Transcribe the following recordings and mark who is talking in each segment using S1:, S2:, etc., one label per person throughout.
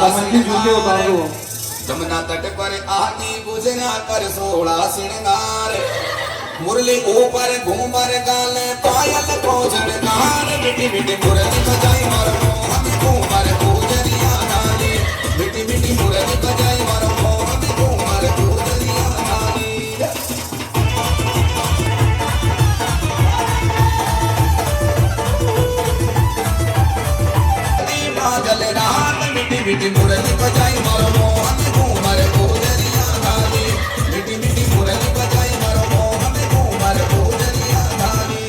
S1: कमल जूते उतार दो।
S2: जमुना तट पर आदि गुजरा कर 16 श्रृंगार मुरली ऊपर घूमर गाल पायल को झनकार मिठी मिठी मुरली बजाई मारो हम घूमर गुजरिया गाली मिठी मिठी मुरली बजाई मारो हम घूमर गुजरिया गाली बादल रात मिठी मिठी मुरली बजाई मारो हम घूमर गुजरिया गाली मिठी मिठी मुरली बजाई मारो हम घूमर गुजरिया गाली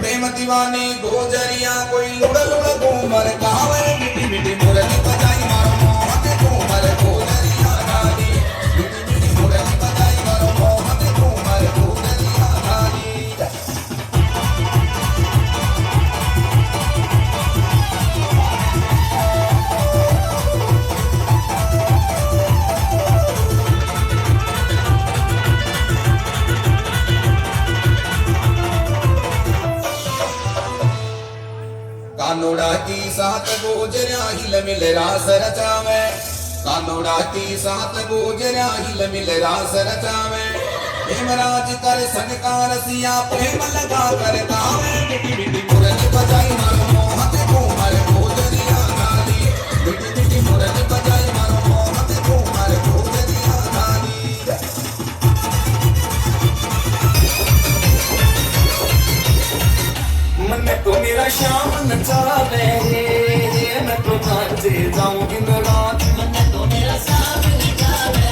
S2: प्रेम दीवानी गोजरिया कोई लुड़ लुड़ घूमर गावे मिठी मिठी मुरली बजाई मारो हम घूमर गोजरिया गाली मिठी मिठी मुरली बजाई मारो हम घूमर गोजरिया गाली कानोड़ा की सात गोजरिया हिल मिल रास रचावे कानोड़ा की सात गोजरिया हिल मिल रास रचावे हेमराज कर सनकार सिया प्रेम लगा कर गावे मिठी मिठी मुरली बजाई मारो हम घूमर गोजरिया गाली मिठी मिठी मुरली बजाई मारो हम घूमर गोजरिया गाली
S3: मन को मेरा श्याम नचावे मैं तो नाचे जाऊं दिन रात मन को मेरा श्याम नचावे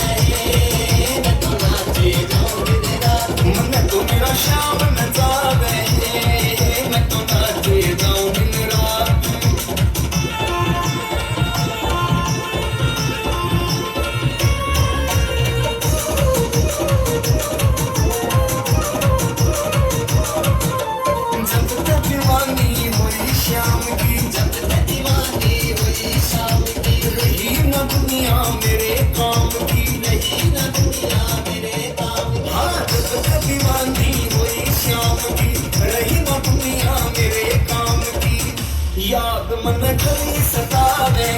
S3: मैं तो नाचे जाऊं दिन रात मन को मेरा श्याम नचावे मैं तो नाचे जाऊं दिन रात जब तक दीवानी हुई शाम की जब तक दीवानी हुई शाम की रही न दुनिया मेरे काम की रही न दुनिया मेरे काम की हाँ जब तक दीवानी हुई शाम की रही न दुनिया मेरे काम की याद मन करी सतावे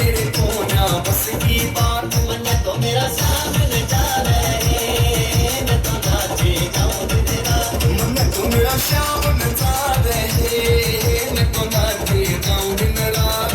S3: मेरे को ना बस की बात मन तो मेरा सामने जावे मैं तो नाचे जाऊं दिन रात मन तो मेरा श्याम नचावे मैं तो नाचे जाऊं दिन रात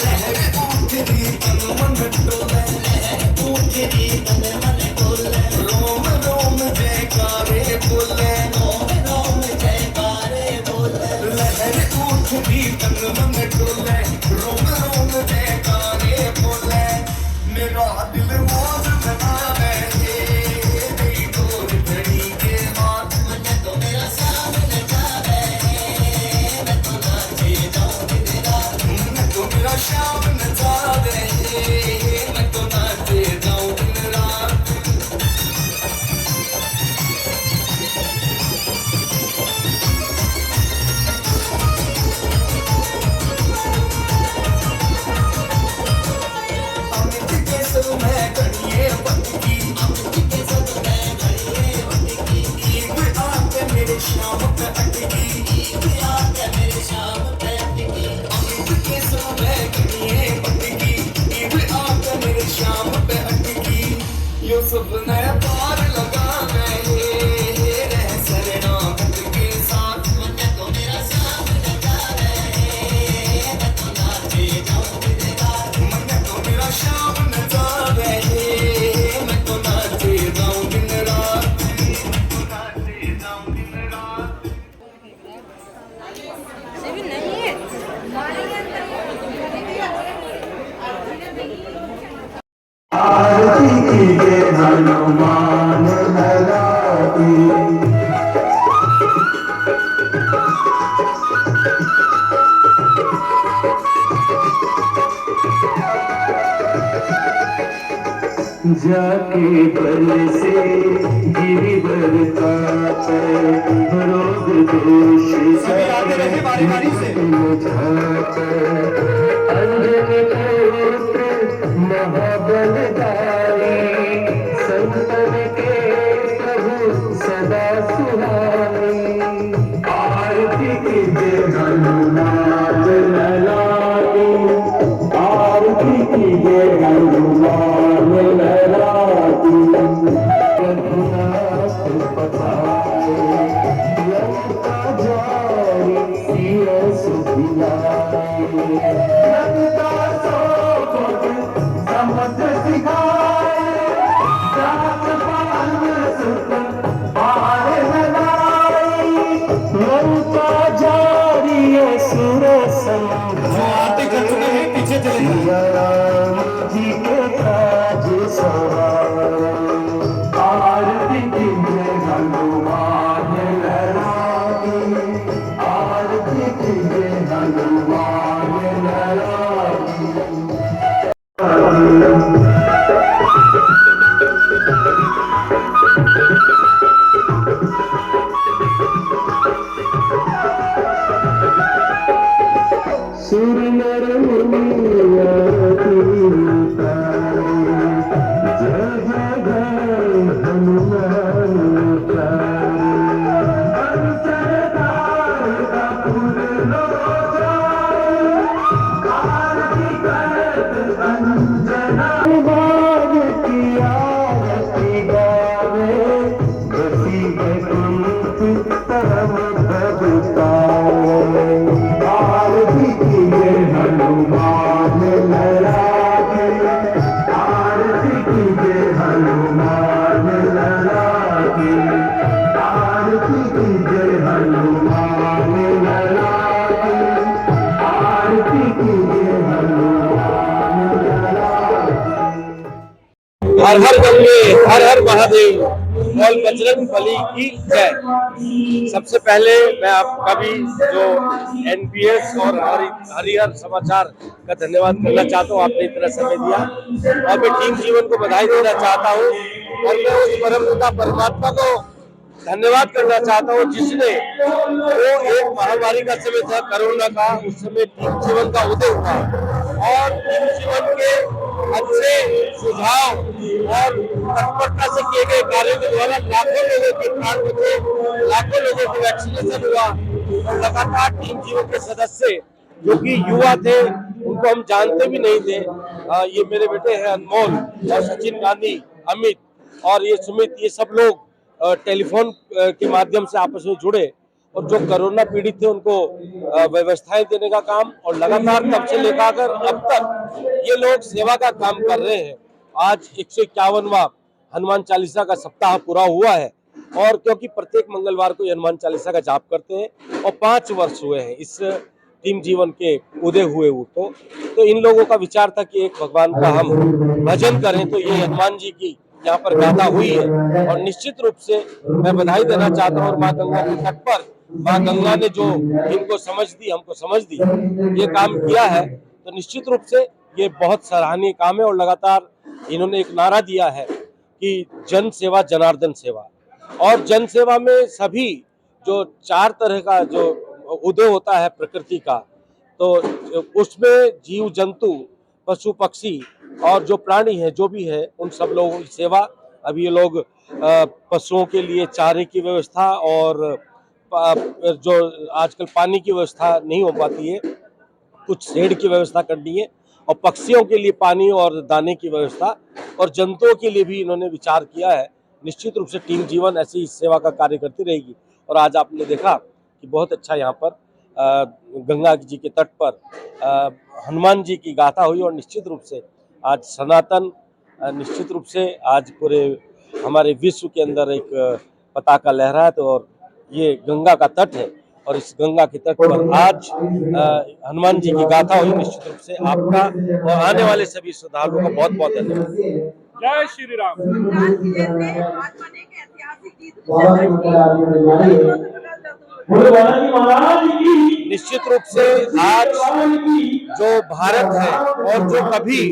S3: लहर उठती तन मन डोले लहर उठती तन मन डोले रोम रोम जयकारे बोले रोम रोम जयकारे बोले लहर उठती तन मन डोले रोम रोम जयकारे बोले मेरा दिल मौज बनावे तेरी डोर घड़ी के हाथ मन तो मेरा सामने जावे मैं तो नाचे जाऊं दिन रात मन तो मेरा श्याम नचावे मैं तो नाचे जाऊं दिन रात अमित के सब मैं घड़िए बंदगी अमित के सब मैं घड़िए बंदगी एक आके मेरे श्याम पे अटकी एक आके मेरे श्याम पे अटकी अमित के सब मैं घड़िए बंदगी एक आके मेरे श्याम पे अटकी यो सब नया पार लगा गए रह शरणागत के साथ मन तो मेरा श्याम नचावे मैं तो नाचे जाऊं दिन रात मन तो मेरा श्याम नचावे मैं तो नाचे जाऊं दिन रात नाचे जाऊं दिन रात
S1: आरती कीजिए हनुमान लला की। जाके बल से गिरिवर काटे रोग दोष
S3: सभी आते रहे बारी बारी से।
S1: अंजन पुत्र महाबलधारी संतन के प्रभु सदा सुहाई आरती की जय हनुमान ललाटी आरती की जय हनुमान ललाटी रघुनाथ पधारे लंका जारी सिया सुखिलाए लंका सोपत समुद्र सिखाए जात पाल सुत पार लगाई लंका जारी असुर
S3: जो आरती कर चुके हैं पीछे चले जाएं।
S1: सिया राम जी के काज सवार आरती की जय हनुमान ललाटी आरती की जय हनुमान ललाटी सुर नर मुनिया जय जय जय हनुमान बाग की आरती गावे बसी बैकुंठ परम भगताए आरती की जय हनुमान ललाटे आरती की जय हनुमान ललाटे आरती की जय हनुमान ललाटे आरती की जय हनुमान ललाटे
S4: हर हर गंगे हर हर महादेव बोल बजरंग बली की जय। सबसे पहले मैं आपका भी जो एनपीएस और हरिहर समाचार का धन्यवाद करना चाहता हूँ, आपने इतना समय दिया और मैं टीम जीवन को बधाई देना चाहता हूँ और मैं उस परम पिता परमात्मा को धन्यवाद करना चाहता हूँ जिसने वो एक महामारी का समय था कोरोना का, उस समय टीम जीवन का उदय हुआ और टीम जीवन के अच्छे सुझाव और तत्परता से किए गए कार्यों के द्वारा लाखों लोगों के प्राण बचे, लाखों लोगों को वैक्सीनेशन हुआ और लगातार टीम जीवन के सदस्य जो कि युवा थे, उनको हम जानते भी नहीं थे। ये मेरे बेटे हैं अनमोल और सचिन गांधी, अमित और ये सुमित, ये सब लोग टेलीफोन के माध्यम से आपस में जुड़े और जो कोरोना पीड़ित थे उनको व्यवस्थाएं देने का काम और लगातार तब से लेकर अब तक ये लोग सेवा का काम कर रहे हैं। आज 151वां हनुमान चालीसा का सप्ताह पूरा हुआ है और क्योंकि प्रत्येक मंगलवार को ये हनुमान चालीसा का जाप करते हैं और 5 वर्ष हुए हैं इस टीम जीवन के उदय हुए तो इन लोगों का विचार था कि एक भगवान का हम भजन करें, तो ये हनुमान जी की यहाँ पर गाथा हुई है और निश्चित रूप से मैं बधाई देना चाहता हूँ। और माँ गंगा के तट पर माँ गंगा ने जो इनको समझ दी, हमको समझ दी, ये काम किया है तो निश्चित रूप से ये बहुत सराहनीय काम है। और लगातार इन्होंने एक नारा दिया है कि जन सेवा जनार्दन सेवा, और जन सेवा में सभी जो 4 तरह का जो उदय होता है प्रकृति का, तो उसमें जीव जंतु पशु पक्षी और जो प्राणी है जो भी है उन सब लोगों की सेवा। अभी ये लोग पशुओं के लिए चारे की व्यवस्था और जो आजकल पानी की व्यवस्था नहीं हो पाती है, कुछ शेड की व्यवस्था करनी है और पक्षियों के लिए पानी और दाने की व्यवस्था और जंतुओं के लिए भी इन्होंने विचार किया है। निश्चित रूप से टीम जीवन ऐसी सेवा का कार्य करती रहेगी। और आज आपने देखा कि बहुत अच्छा यहाँ पर गंगा जी के तट पर हनुमान जी की गाथा हुई और निश्चित रूप से आज सनातन निश्चित रूप से आज पूरे हमारे विश्व के अंदर एक पताका लहरा है। तो और ये गंगा का तट है और इस गंगा के तट पर आज हनुमान जी की गाथा हुई। निश्चित रूप से आपका और आने वाले सभी श्रद्धालुओं का बहुत बहुत धन्यवाद।
S5: जय श्री राम।
S4: निश्चित रूप से आज जो भारत है और जो कभी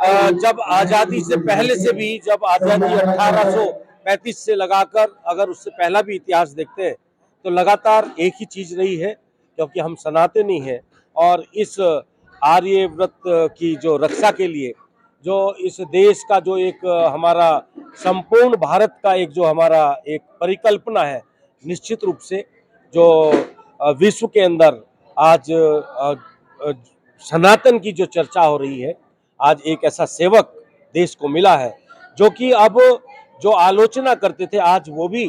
S4: जब आजादी से पहले से भी, जब आजादी 1835 से लगाकर अगर उससे पहला भी इतिहास देखते हैं तो लगातार एक ही चीज रही है, क्योंकि हम सनातनी हैं और इस आर्यव्रत की जो रक्षा के लिए, जो इस देश का जो एक हमारा संपूर्ण भारत का एक जो हमारा एक परिकल्पना है, निश्चित रूप से जो विश्व के अंदर आज सनातन की जो चर्चा हो रही है, आज एक ऐसा सेवक देश को मिला है जो कि अब जो आलोचना करते थे आज वो भी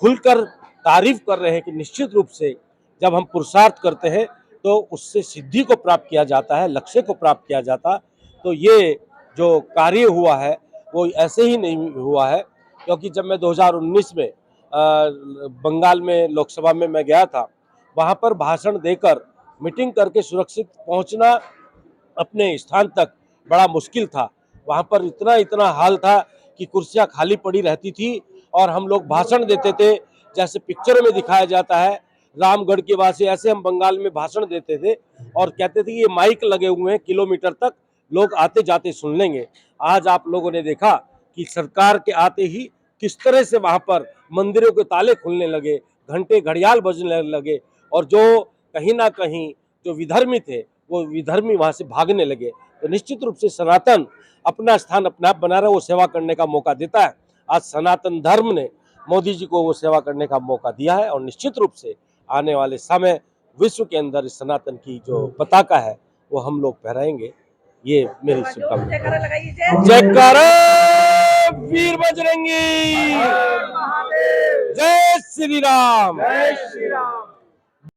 S4: खुलकर तारीफ कर रहे हैं कि निश्चित रूप से जब हम पुरुषार्थ करते हैं तो उससे सिद्धि को प्राप्त किया जाता है, लक्ष्य को प्राप्त किया जाता है। तो ये जो कार्य हुआ है वो ऐसे ही नहीं हुआ है, क्योंकि जब मैं 2019 में बंगाल में लोकसभा में मैं गया था, वहाँ पर भाषण देकर मीटिंग करके सुरक्षित पहुँचना अपने स्थान तक बड़ा मुश्किल था। वहाँ पर इतना हाल था कि कुर्सियाँ खाली पड़ी रहती थी और हम लोग भाषण देते थे जैसे पिक्चरों में दिखाया जाता है, रामगढ़ के वासी, ऐसे हम बंगाल में भाषण देते थे और कहते थे ये माइक लगे हुए हैं, किलोमीटर तक लोग आते जाते सुन लेंगे। आज आप लोगों ने देखा कि सरकार के आते ही किस तरह से वहाँ पर मंदिरों के ताले खुलने लगे, घंटे घड़ियाल बजने लगे और जो कहीं ना कहीं जो विधर्मी थे वो विधर्मी वहाँ से भागने लगे। तो निश्चित रूप से सनातन अपना स्थान अपने आप बना रहा, वो सेवा करने का मौका देता है। आज सनातन धर्म ने मोदी जी को वो सेवा करने का मौका दिया है और निश्चित रूप से आने वाले समय विश्व के अंदर इस सनातन की जो पताका है वो हम लोग फहराएंगे। ये मेरी शुभकामना। जयकारा वीर बजरंगी, जय श्री राम।